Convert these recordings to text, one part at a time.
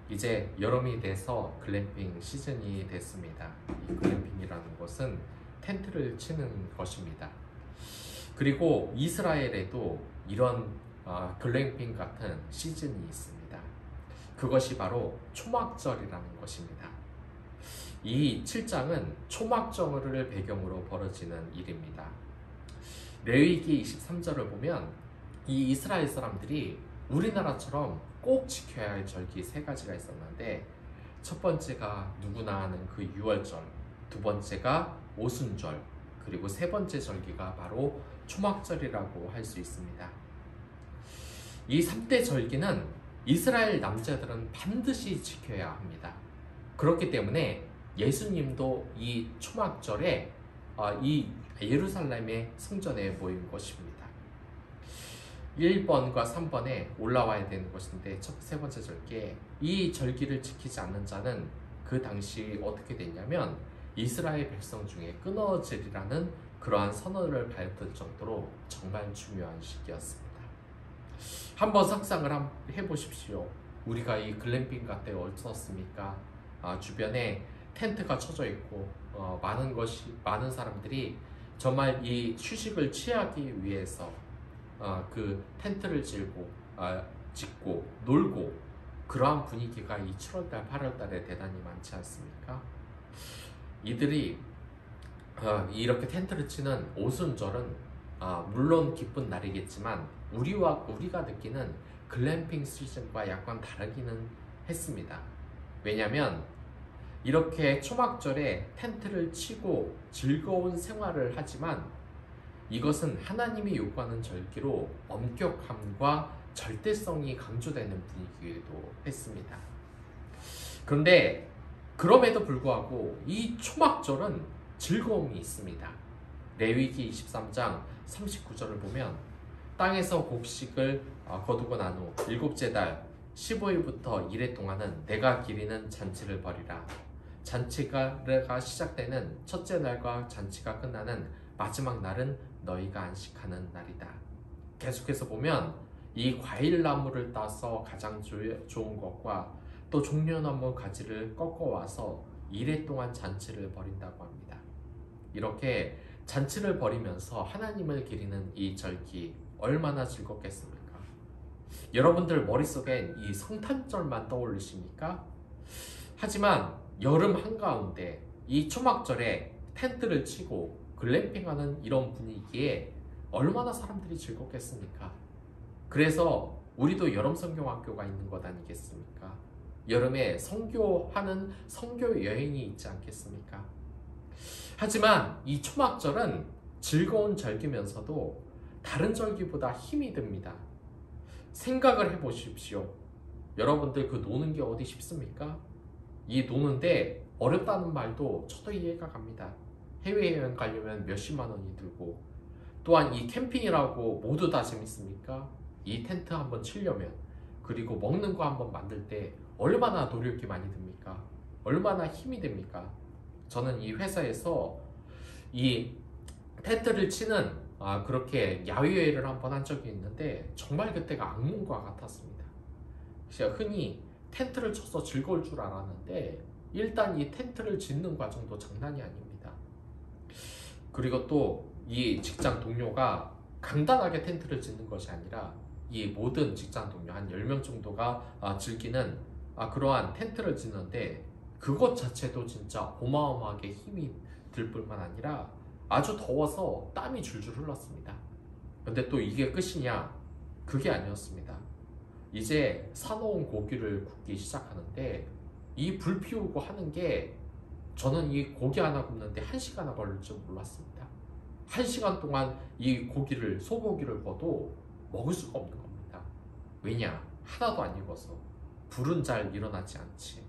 이제 여름이 돼서 글램핑 시즌이 됐습니다. 이 글램핑이라는 것은 텐트를 치는 것입니다. 그리고 이스라엘에도 이런 글램핑 같은 시즌이 있습니다. 그것이 바로 초막절이라는 것입니다. 이 7장은 초막절을 배경으로 벌어지는 일입니다. 레위기 23절을 보면 이 이스라엘 사람들이 우리나라처럼 꼭 지켜야 할 절기 세 가지가 있었는데, 첫 번째가 누구나 아는 그 유월절, 두 번째가 오순절, 그리고 세 번째 절기가 바로 초막절이라고 할 수 있습니다. 이 3대 절기는 이스라엘 남자들은 반드시 지켜야 합니다. 그렇기 때문에 예수님도 이 초막절에 이 예루살렘의 성전에 모인 것입니다. 1번과 3번에 올라와야 되는 것인데, 세 번째 절기에 이 절기를 지키지 않는 자는 그 당시 어떻게 됐냐면 이스라엘 백성 중에 끊어지리라는 그러한 선언을 밝혔을 정도로 정말 중요한 시기였습니다. 한번 상상을 해보십시오. 우리가 이 글램핑 갈 때 어떻습니까? 주변에 텐트가 쳐져 있고 많은 사람들이 정말 이 휴식을 취하기 위해서 그 텐트를 짓고 놀고, 그러한 분위기가 이 7월달 8월달에 대단히 많지 않습니까? 이들이 이렇게 텐트를 치는 오순절은 물론 기쁜 날이겠지만 우리가 느끼는 글램핑 시즌과 약간 다르기는 했습니다. 왜냐하면 이렇게 초막절에 텐트를 치고 즐거운 생활을 하지만 이것은 하나님이 요구하는 절기로 엄격함과 절대성이 강조되는 분위기이기도 했습니다. 그런데 그럼에도 불구하고 이 초막절은 즐거움이 있습니다. 레위기 23장 39절을 보면 땅에서 곡식을 거두고 난 후 일곱째 달 15일부터 이래 동안은 내가 기리는 잔치를 벌이라. 잔치가 시작되는 첫째 날과 잔치가 끝나는 마지막 날은 너희가 안식하는 날이다. 계속해서 보면 이 과일나무를 따서 가장 좋은 것과 또 종려나무 가지를 꺾어와서 이래 동안 잔치를 벌인다고 합니다. 이렇게 잔치를 벌이면서 하나님을 기리는 이 절기 얼마나 즐겁겠습니까? 여러분들 머릿속엔 이 성탄절만 떠올리십니까? 하지만 여름 한가운데 이 초막절에 텐트를 치고 글램핑하는 이런 분위기에 얼마나 사람들이 즐겁겠습니까? 그래서 우리도 여름 성경학교가 있는 것 아니겠습니까? 여름에 선교하는 선교 여행이 있지 않겠습니까? 하지만 이 초막절은 즐거운 절기면서도 다른 절기보다 힘이 듭니다. 생각을 해보십시오. 여러분들 그 노는 게 어디 쉽습니까? 이 노는데 어렵다는 말도 저도 이해가 갑니다. 해외여행 가려면 몇십만 원이 들고, 또한 이 캠핑이라고 모두 다 재밌습니까? 이 텐트 한번 치려면, 그리고 먹는 거 한번 만들 때 얼마나 노력이 많이 듭니까? 얼마나 힘이 됩니까? 저는 이 회사에서 이 텐트를 치는 그렇게 야외회를 한번 한 적이 있는데 정말 그때가 악몽과 같았습니다. 제가 흔히 텐트를 쳐서 즐거울 줄 알았는데 일단 이 텐트를 짓는 과정도 장난이 아닙니다. 그리고 또 이 직장 동료가 간단하게 텐트를 짓는 것이 아니라 이 모든 직장 동료 한 10명 정도가 즐기는 그러한 텐트를 짓는데, 그것 자체도 진짜 어마어마하게 힘이 들 뿐만 아니라 아주 더워서 땀이 줄줄 흘렀습니다. 근데 또 이게 끝이냐? 그게 아니었습니다. 이제 사놓은 고기를 굽기 시작하는데 이 불 피우고 하는 게, 저는 이 고기 하나 굽는데 1시간이나 걸릴 줄 몰랐습니다. 1시간 동안 이 소고기를 구워도 먹을 수가 없는 겁니다. 왜냐? 하나도 안 익어서. 불은 잘 일어나지 않지.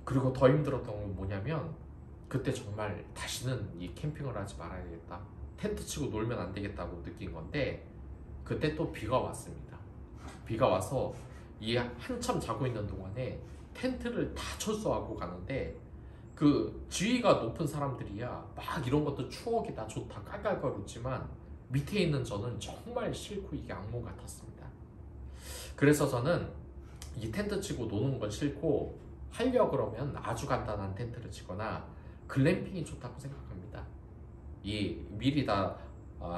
그리고 더 힘들었던 건 뭐냐면, 그때 정말 다시는 이 캠핑을 하지 말아야겠다, 텐트 치고 놀면 안 되겠다고 느낀 건데, 그때 또 비가 왔습니다. 비가 와서 이 한참 자고 있는 동안에 텐트를 다 철수하고 가는데, 그 지위가 높은 사람들이야 막 이런 것도 추억이다 좋다 깔깔거렸지만 밑에 있는 저는 정말 싫고 이게 악몽 같았습니다. 그래서 저는 이 텐트 치고 노는 건 싫고 하려 그러면 아주 간단한 텐트를 치거나 글램핑이 좋다고 생각합니다. 이 미리 다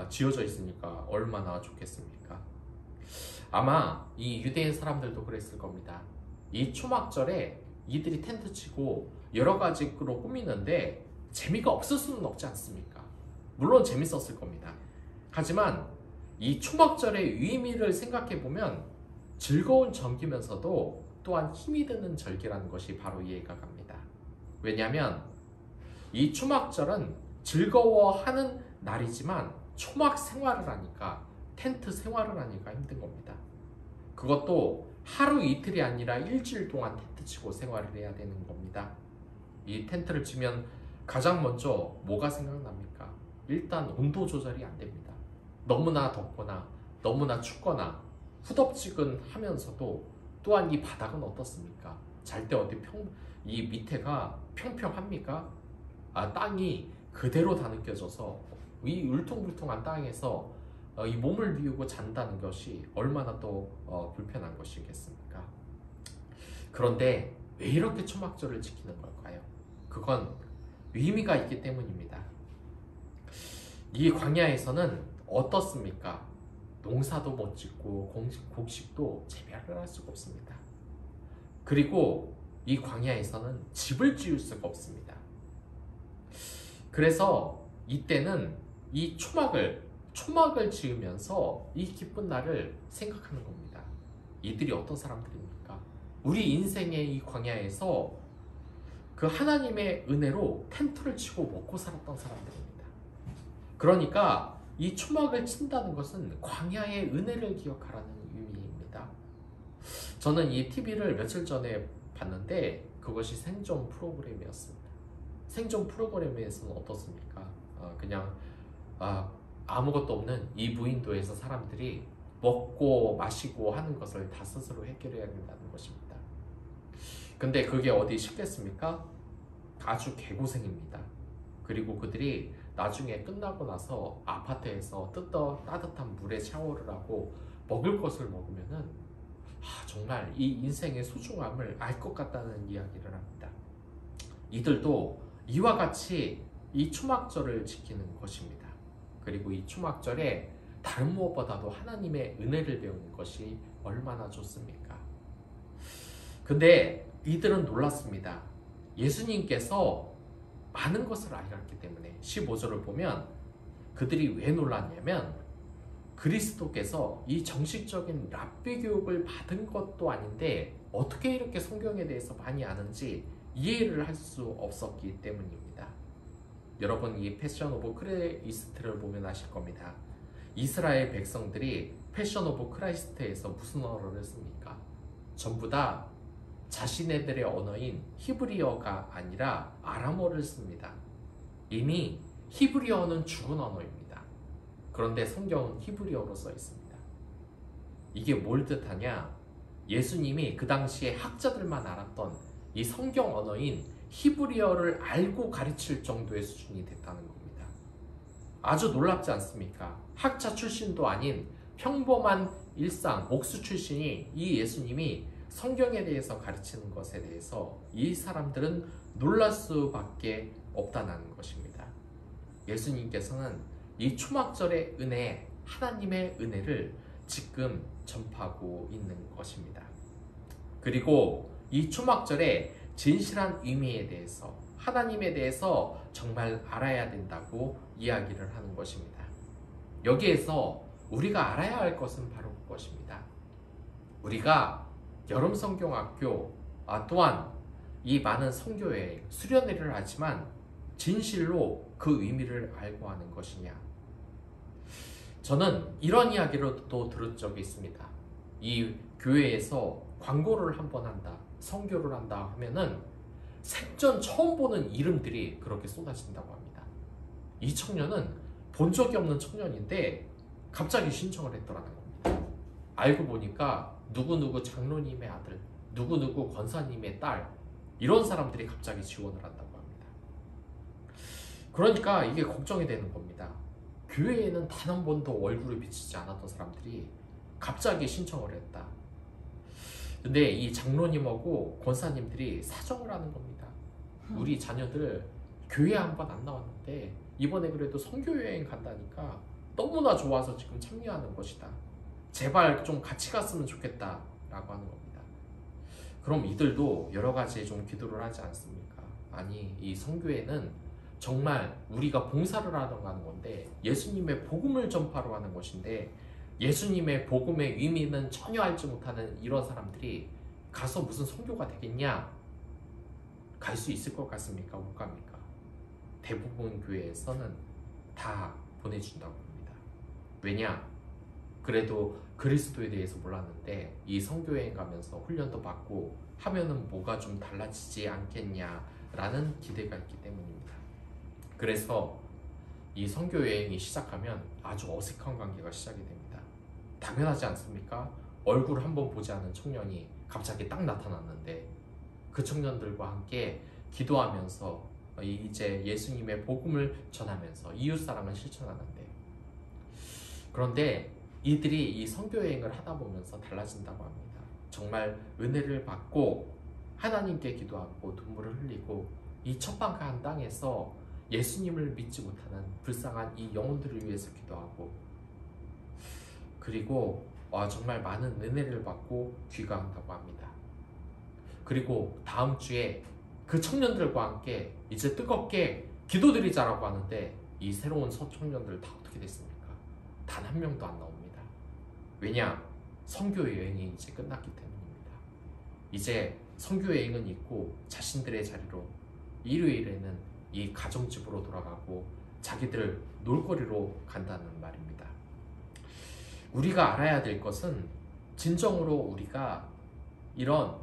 지어져 있으니까 얼마나 좋겠습니까? 아마 이 유대인 사람들도 그랬을 겁니다. 이 초막절에 이들이 텐트 치고 여러 가지로 꾸미는데 재미가 없을 수는 없지 않습니까? 물론 재밌었을 겁니다. 하지만 이 초막절의 의미를 생각해 보면 즐거운 절기면서도 또한 힘이 드는 절기라는 것이 바로 이해가 갑니다. 왜냐하면 이 초막절은 즐거워하는 날이지만 초막 생활을 하니까, 텐트 생활을 하니까 힘든 겁니다. 그것도 하루 이틀이 아니라 일주일 동안 텐트 치고 생활을 해야 되는 겁니다. 이 텐트를 치면 가장 먼저 뭐가 생각납니까? 일단 온도 조절이 안 됩니다. 너무나 덥거나 너무나 춥거나 후덥지근하면서도 또한 이 바닥은 어떻습니까? 잘 때 어디 이 밑에가 평평합니까? 땅이 그대로 다 느껴져서 이 울퉁불퉁한 땅에서 이 몸을 비우고 잔다는 것이 얼마나 또 불편한 것이겠습니까? 그런데 왜 이렇게 초막절을 지키는 걸까요? 그건 의미가 있기 때문입니다. 이 광야에서는 어떻습니까? 농사도 못 짓고 곡식도 재배를 할 수가 없습니다. 그리고 이 광야에서는 집을 지을 수가 없습니다. 그래서 이때는 이 초막을 지으면서 이 기쁜 날을 생각하는 겁니다. 이들이 어떤 사람들입니까? 우리 인생의 이 광야에서 그 하나님의 은혜로 텐트를 치고 먹고 살았던 사람들입니다. 그러니까 이 초막을 친다는 것은 광야의 은혜를 기억하라는 의미입니다. 저는 이 TV를 며칠 전에 봤는데 그것이 생존 프로그램이었습니다. 생존 프로그램에서는 어떻습니까? 그냥 아무것도 없는 이 무인도에서 사람들이 먹고 마시고 하는 것을 다 스스로 해결해야 된다는 것입니다. 근데 그게 어디 쉽겠습니까? 아주 개고생입니다. 그리고 그들이 나중에 끝나고 나서 아파트에서 따뜻한 물에 샤워를 하고 먹을 것을 먹으면은 정말 이 인생의 소중함을 알 것 같다는 이야기를 합니다. 이들도 이와 같이 이 초막절을 지키는 것입니다. 그리고 이 초막절에 다른 무엇보다도 하나님의 은혜를 배우는 것이 얼마나 좋습니까? 근데 이들은 놀랐습니다. 예수님께서 많은 것을 알았기 때문에 15절을 보면 그들이 왜 놀랐냐면 그리스도께서 이 정식적인 랍비 교육을 받은 것도 아닌데 어떻게 이렇게 성경에 대해서 많이 아는지 이해를 할 수 없었기 때문입니다. 여러분 이 패션 오브 크라이스트를 보면 아실 겁니다. 이스라엘 백성들이 패션 오브 크라이스트에서 무슨 언어를 씁니까? 전부 다 자신네들의 언어인 히브리어가 아니라 아람어를 씁니다. 이미 히브리어는 죽은 언어입니다. 그런데 성경은 히브리어로 써 있습니다. 이게 뭘 뜻하냐? 예수님이 그 당시에 학자들만 알았던 이 성경 언어인 히브리어를 알고 가르칠 정도의 수준이 됐다는 겁니다. 아주 놀랍지 않습니까? 학자 출신도 아닌 평범한 일상 목수 출신이 이 예수님이 성경에 대해서 가르치는 것에 대해서 이 사람들은 놀랄 수밖에 없다는 것입니다. 예수님께서는 이 초막절의 은혜, 하나님의 은혜를 지금 전파하고 있는 것입니다. 그리고 이 초막절의 진실한 의미에 대해서, 하나님에 대해서 정말 알아야 된다고 이야기를 하는 것입니다. 여기에서 우리가 알아야 할 것은 바로 그것입니다. 우리가 여름 성경학교 또한 이 많은 선교여행, 수련회를 하지만 진실로 그 의미를 알고 하는 것이냐? 저는 이런 이야기를 또 들은 적이 있습니다. 이 교회에서 광고를 한번 한다, 선교를 한다 하면은 생전 처음 보는 이름들이 그렇게 쏟아진다고 합니다. 이 청년은 본 적이 없는 청년인데 갑자기 신청을 했더라는 겁니다. 알고 보니까 누구누구 장로님의 아들, 누구누구 권사님의 딸, 이런 사람들이 갑자기 지원을 한다고 합니다. 그러니까 이게 걱정이 되는 겁니다. 교회에는 단 한 번도 얼굴을 비치지 않았던 사람들이 갑자기 신청을 했다. 근데 이 장로님하고 권사님들이 사정을 하는 겁니다. 우리 자녀들 교회 한 번 안 나왔는데 이번에 그래도 선교여행 간다니까 너무나 좋아서 지금 참여하는 것이다. 제발 좀 같이 갔으면 좋겠다 라고 하는 겁니다. 그럼 이들도 여러 가지 좀 기도를 하지 않습니까? 아니, 이 선교회는 정말 우리가 봉사를 하러 가는 건데 예수님의 복음을 전파로 하는 것인데 예수님의 복음의 의미는 전혀 알지 못하는 이런 사람들이 가서 무슨 선교가 되겠냐? 갈 수 있을 것 같습니까? 못 갑니까? 대부분 교회에서는 다 보내준다고 합니다. 왜냐? 그래도 그리스도에 대해서 몰랐는데 이 선교여행 가면서 훈련도 받고 하면은 뭐가 좀 달라지지 않겠냐라는 기대가 있기 때문입니다. 그래서 이 선교여행이 시작하면 아주 어색한 관계가 시작이 됩니다. 당연하지 않습니까? 얼굴 한번 보지 않은 청년이 갑자기 딱 나타났는데 그 청년들과 함께 기도하면서 이제 예수님의 복음을 전하면서 이웃사랑을 실천하는데, 그런데 이들이 이 선교여행을 하다 보면서 달라진다고 합니다. 정말 은혜를 받고 하나님께 기도하고 눈물을 흘리고 이 첫방한 땅에서 예수님을 믿지 못하는 불쌍한 이 영혼들을 위해서 기도하고, 그리고 정말 많은 은혜를 받고 귀가한다고 합니다. 그리고 다음 주에 그 청년들과 함께 이제 뜨겁게 기도드리자라고 하는데 이 새로운 청년들 다 어떻게 됐습니까? 단 한 명도 안 나옵니다. 왜냐? 선교 여행이 이제 끝났기 때문입니다. 이제 선교 여행은 있고 자신들의 자리로 일요일에는 이 가정집으로 돌아가고 자기들 놀거리로 간다는 말입니다. 우리가 알아야 될 것은 진정으로 우리가 이런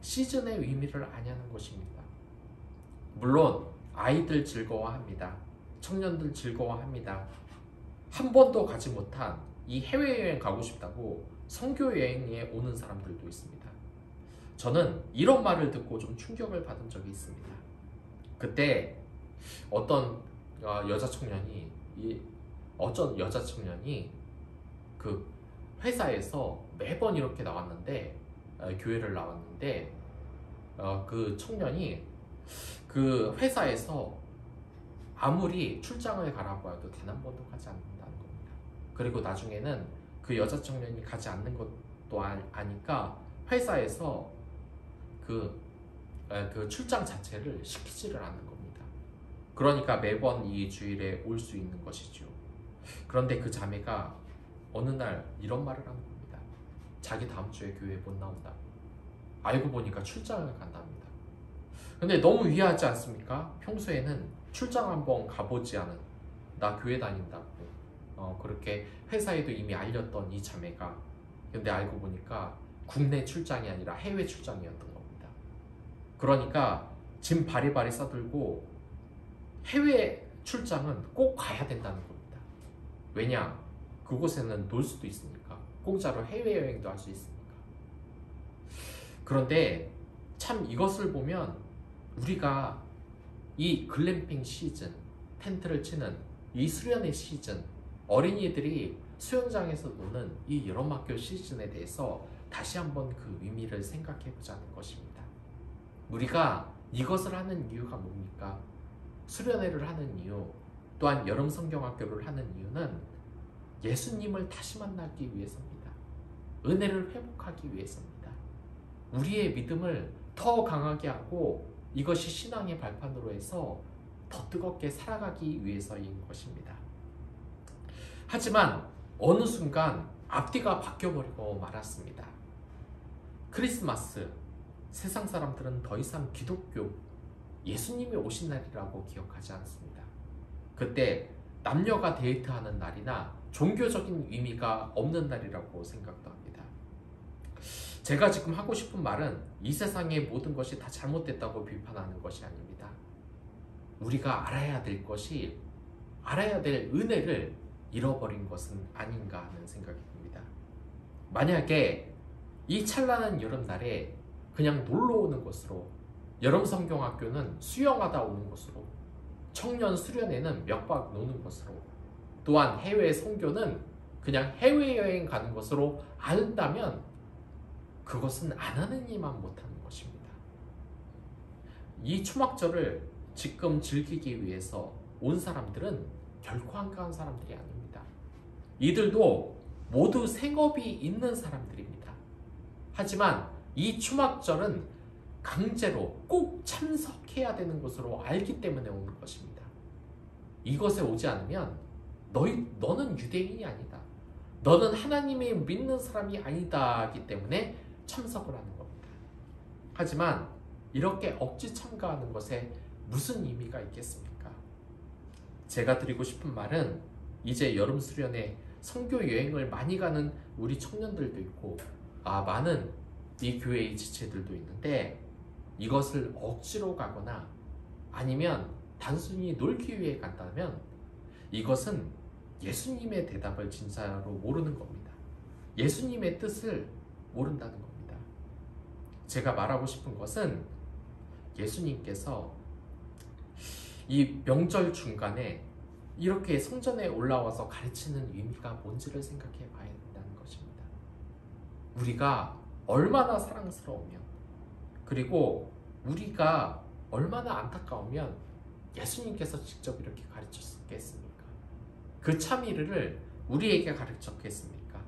시즌의 의미를 아냐는 것입니다. 물론 아이들 즐거워합니다. 청년들 즐거워합니다. 한 번도 가지 못한 이 해외여행 가고 싶다고 선교여행에 오는 사람들도 있습니다. 저는 이런 말을 듣고 좀 충격을 받은 적이 있습니다. 그때 어떤 여자 청년이 그 회사에서 매번 이렇게 나왔는데 교회를 나왔는데 그 청년이 그 회사에서 아무리 출장을 가라고 해도 단 한 번도 가지 않는다는 겁니다. 그리고 나중에는 그 여자 청년이 가지 않는 것도 아니까 회사에서 그 출장 자체를 시키지를 않는 겁니다. 그러니까 매번 이 주일에 올 수 있는 것이죠. 그런데 그 자매가 어느 날 이런 말을 하는 겁니다. 자기 다음 주에 교회에 못 나온다. 알고 보니까 출장을 간답니다. 근데 너무 위하지 않습니까? 평소에는 출장 한번 가보지 않은 나 교회 다닌다고 그렇게 회사에도 이미 알렸던 이 자매가, 근데 알고 보니까 국내 출장이 아니라 해외 출장이었던 겁니다. 그러니까 짐 바리바리 싸들고 해외 출장은 꼭 가야 된다는 겁니다. 왜냐? 그곳에는 놀 수도 있으니까. 공짜로 해외여행도 할 수 있으니까. 그런데 참 이것을 보면 우리가 이 글램핑 시즌, 텐트를 치는 이 수련의 시즌, 어린이들이 수영장에서 노는 이 여름학교 시즌에 대해서 다시 한번 그 의미를 생각해 보자는 것입니다. 우리가 이것을 하는 이유가 뭡니까? 수련회를 하는 이유, 또한 여름 성경학교를 하는 이유는 예수님을 다시 만나기 위해서입니다. 은혜를 회복하기 위해서입니다. 우리의 믿음을 더 강하게 하고 이것이 신앙의 발판으로 해서 더 뜨겁게 살아가기 위해서인 것입니다. 하지만 어느 순간 앞뒤가 바뀌어버리고 말았습니다. 크리스마스, 세상 사람들은 더 이상 기독교, 예수님이 오신 날이라고 기억하지 않습니다. 그때 남녀가 데이트하는 날이나 종교적인 의미가 없는 날이라고 생각도 합니다. 제가 지금 하고 싶은 말은 이 세상의 모든 것이 다 잘못됐다고 비판하는 것이 아닙니다. 우리가 알아야 될 것이, 알아야 될 은혜를 잃어버린 것은 아닌가 하는 생각이 듭니다. 만약에 이 찬란한 여름날에 그냥 놀러 오는 것으로, 여름 성경학교는 수영하다 오는 것으로, 청년 수련회는 몇 박 노는 것으로, 또한 해외 선교는 그냥 해외여행 가는 것으로 안다면 그것은 안 하는 이만 못하는 것입니다. 이 초막절을 지금 즐기기 위해서 온 사람들은 결코 한가한 사람들이 아닙니다. 이들도 모두 생업이 있는 사람들입니다. 하지만 이 초막절은 강제로 꼭 참석해야 되는 것으로 알기 때문에 오는 것입니다. 이것에 오지 않으면 너는 유대인이 아니다. 너는 하나님이 믿는 사람이 아니다 하기 때문에 참석을 하는 겁니다. 하지만 이렇게 억지 참가하는 것에 무슨 의미가 있겠습니까? 제가 드리고 싶은 말은 이제 여름 수련회 선교 여행을 많이 가는 우리 청년들도 있고 많은 이 교회의 지체들도 있는데 이것을 억지로 가거나 아니면 단순히 놀기 위해 간다면 이것은 예수님의 대답을 진짜로 모르는 겁니다. 예수님의 뜻을 모른다는 겁니다. 제가 말하고 싶은 것은 예수님께서 이 명절 중간에 이렇게 성전에 올라와서 가르치는 의미가 뭔지를 생각해 봐야 된다는 것입니다. 우리가 얼마나 사랑스러우면 그리고 우리가 얼마나 안타까우면 예수님께서 직접 이렇게 가르쳤겠습니까? 그 참이를 우리에게 가르쳤겠습니까?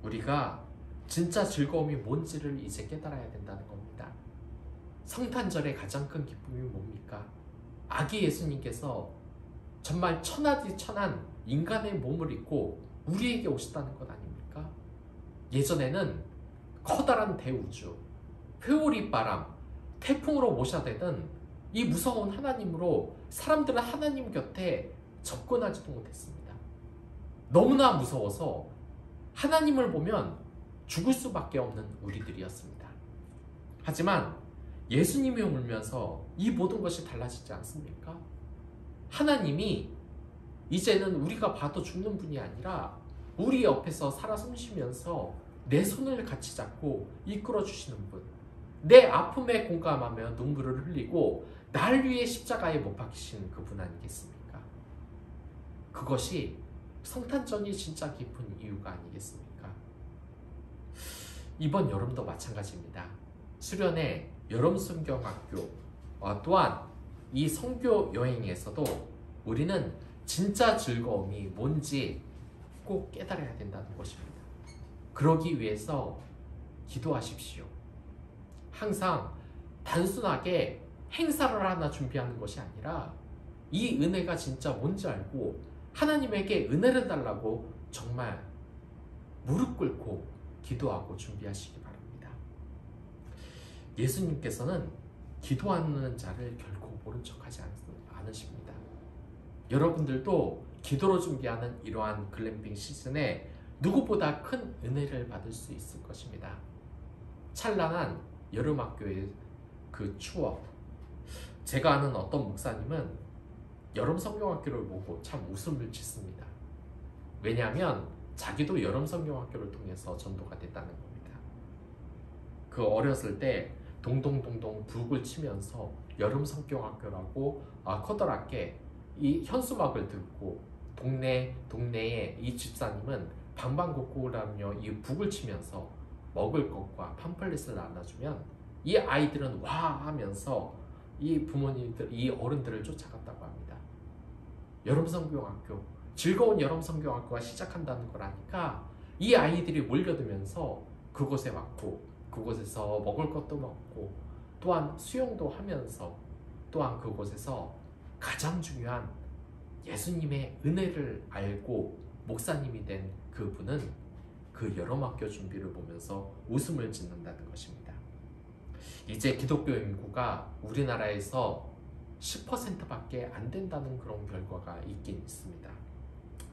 우리가 진짜 즐거움이 뭔지를 이제 깨달아야 된다는 겁니다. 성탄절의 가장 큰 기쁨이 뭡니까? 아기 예수님께서 정말 천하디 천한 인간의 몸을 입고 우리에게 오셨다는 것 아닙니까? 예전에는 커다란 대우주, 회오리바람, 태풍으로 모셔대던 이 무서운 하나님으로 사람들은 하나님 곁에 접근하지도 못했습니다. 너무나 무서워서 하나님을 보면 죽을 수밖에 없는 우리들이었습니다. 하지만 예수님이 오면서 이 모든 것이 달라지지 않습니까? 하나님이 이제는 우리가 봐도 죽는 분이 아니라 우리 옆에서 살아 숨쉬면서 내 손을 같이 잡고 이끌어 주시는 분, 내 아픔에 공감하며 눈물을 흘리고 날 위해 십자가에 못 박히신 그분 아니겠습니까? 그것이 성탄절이 진짜 깊은 이유가 아니겠습니까? 이번 여름도 마찬가지입니다. 수련회 여름 성경학교 또한 이 선교 여행에서도 우리는 진짜 즐거움이 뭔지 꼭 깨달아야 된다는 것입니다. 그러기 위해서 기도하십시오. 항상 단순하게 행사를 하나 준비하는 것이 아니라 이 은혜가 진짜 뭔지 알고 하나님에게 은혜를 달라고 정말 무릎 꿇고 기도하고 준비하시기 바랍니다. 예수님께서는 기도하는 자를 결코 모른 척하지 않으십니다. 여러분들도 기도로 준비하는 이러한 글램핑 시즌에 누구보다 큰 은혜를 받을 수 있을 것입니다. 찬란한 여름학교의 그 추억. 제가 아는 어떤 목사님은 여름 성경학교를 보고 참 웃음을 짓습니다. 왜냐하면 자기도 여름 성경학교를 통해서 전도가 됐다는 겁니다. 그 어렸을 때 동동동동 북을 치면서 여름 성경학교라고 커다랗게 이 현수막을 들고 동네에 이 집사님은 방방곡곡하며 이 북을 치면서 먹을 것과 팜플렛을 나눠주면 이 아이들은 와 하면서 이 부모님들, 이 어른들을 쫓아갔다고 합니다. 여름 성경학교, 즐거운 여름 성경학교가 시작한다는 걸 아니까 이 아이들이 몰려들면서 그곳에 왔고 그곳에서 먹을 것도 먹고 또한 수영도 하면서 또한 그곳에서 가장 중요한 예수님의 은혜를 알고 목사님이 된 그분은 그 여름학교 준비를 보면서 웃음을 짓는다는 것입니다. 이제 기독교 인구가 우리나라에서 10%밖에 안 된다는 그런 결과가 있긴 있습니다.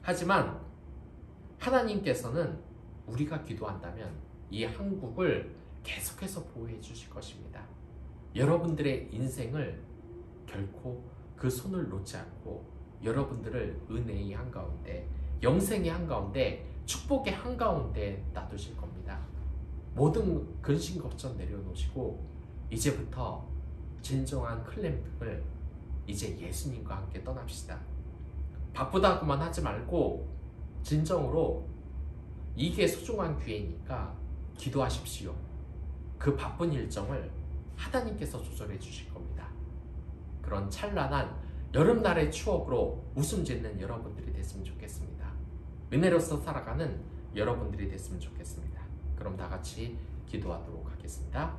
하지만 하나님께서는 우리가 기도한다면 이 한국을 계속해서 보호해 주실 것입니다. 여러분들의 인생을 결코 그 손을 놓지 않고 여러분들을 은혜의 한가운데, 영생의 한가운데, 축복의 한가운데 놔두실 겁니다. 모든 근심 걱정 내려놓으시고 이제부터 진정한 클램핑을 이제 예수님과 함께 떠납시다. 바쁘다고만 하지 말고 진정으로 이게 소중한 기회니까 기도하십시오. 그 바쁜 일정을 하나님께서 조절해 주실 겁니다. 그런 찬란한 여름날의 추억으로 웃음 짓는 여러분들이 됐으면 좋겠습니다. 은혜로서 살아가는 여러분들이 됐으면 좋겠습니다. 그럼 다 같이 기도하도록 하겠습니다.